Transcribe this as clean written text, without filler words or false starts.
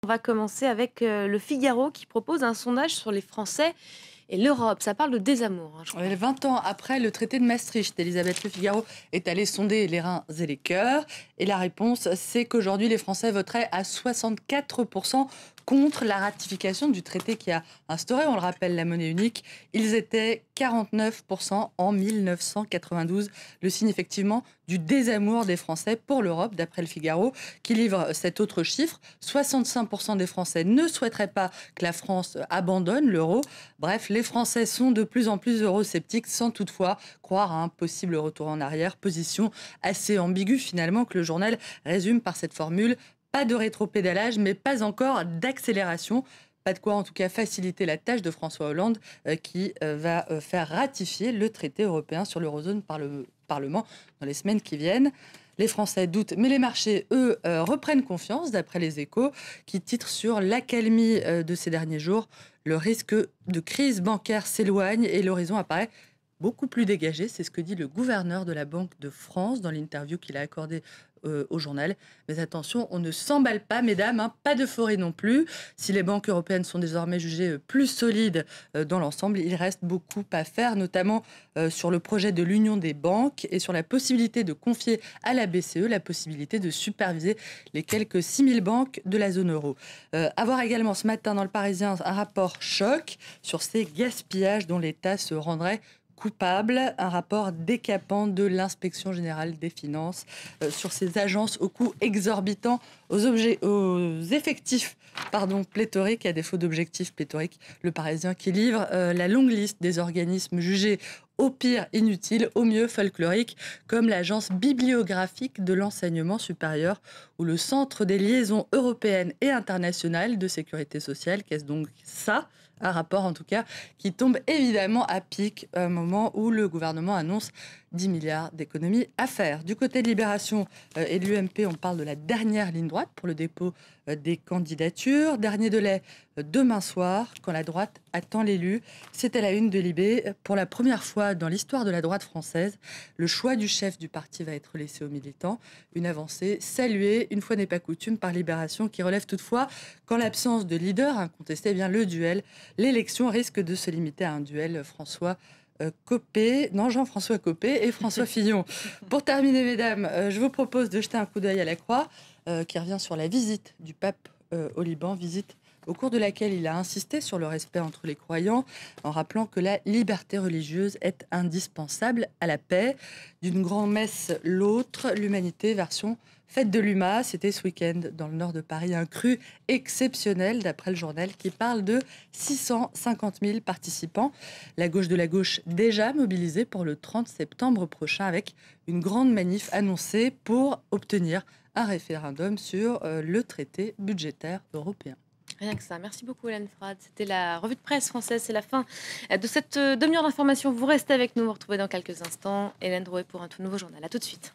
On va commencer avec Le Figaro qui propose un sondage sur les Français et l'Europe. Ça parle de désamour, hein, je crois. 20 ans après le traité de Maastricht, Elisabeth Le Figaro est allée sonder les reins et les cœurs. Et la réponse, c'est qu'aujourd'hui, les Français voteraient à 64% contre la ratification du traité qui a instauré, on le rappelle, la monnaie unique. Ils étaient 49% en 1992. Le signe effectivement du désamour des Français pour l'Europe, d'après Le Figaro, qui livre cet autre chiffre. 65% des Français ne souhaiteraient pas que la France abandonne l'euro. Bref, les Français sont de plus en plus eurosceptiques sans toutefois croire à un possible retour en arrière. Position assez ambiguë finalement que le journal résume par cette formule. Pas de rétropédalage, mais pas encore d'accélération. Pas de quoi, en tout cas, faciliter la tâche de François Hollande qui va faire ratifier le traité européen sur l'eurozone par le Parlement dans les semaines qui viennent. Les Français doutent, mais les marchés, eux, reprennent confiance, d'après les Échos, qui titrent sur l'accalmie de ces derniers jours. Le risque de crise bancaire s'éloigne et l'horizon apparaît beaucoup plus dégagé. C'est ce que dit le gouverneur de la Banque de France dans l'interview qu'il a accordée au journal. Mais attention, on ne s'emballe pas, mesdames, hein, pas d'euphorie non plus. Si les banques européennes sont désormais jugées plus solides dans l'ensemble, il reste beaucoup à faire, notamment sur le projet de l'Union des banques et sur la possibilité de confier à la BCE la possibilité de superviser les quelques 6000 banques de la zone euro. À voir également ce matin dans Le Parisien un rapport choc sur ces gaspillages dont l'État se rendrait coupable, un rapport décapant de l'Inspection générale des finances sur ces agences au coût exorbitant, aux effectifs pléthoriques, à défaut d'objectifs pléthoriques. Le Parisien qui livre la longue liste des organismes jugés au pire inutiles, au mieux folkloriques, comme l'agence bibliographique de l'enseignement supérieur ou le Centre des liaisons européennes et internationales de sécurité sociale. Qu'est-ce donc ça ? Un rapport, en tout cas, qui tombe évidemment à pic à un moment où le gouvernement annonce 10 milliards d'économies à faire. Du côté de Libération et de l'UMP, on parle de la dernière ligne droite pour le dépôt des candidatures. Dernier délai demain soir, quand la droite attend l'élu. C'est à la une de Libé. Pour la première fois dans l'histoire de la droite française, le choix du chef du parti va être laissé aux militants. Une avancée saluée, une fois n'est pas coutume, par Libération, qui relève toutefois qu'en l'absence de leader incontesté, le duel, l'élection risque de se limiter à un duel Jean-François Copé et François Fillon. Pour terminer, mesdames, je vous propose de jeter un coup d'œil à la Croix, qui revient sur la visite du pape au Liban, visite au cours de laquelle il a insisté sur le respect entre les croyants, en rappelant que la liberté religieuse est indispensable à la paix. D'une grand-messe l'autre, l'humanité version fête de l'UMA. C'était ce week-end dans le nord de Paris, un cru exceptionnel, d'après le journal, qui parle de 650 000 participants. La gauche de la gauche déjà mobilisée pour le 30 septembre prochain, avec une grande manif annoncée pour obtenir un référendum sur le traité budgétaire européen. Rien que ça. Merci beaucoup, Hélène Frade. C'était la revue de presse française. C'est la fin de cette demi-heure d'information. Vous restez avec nous. Vous retrouvez dans quelques instants Hélène Drouet pour un tout nouveau journal. À tout de suite.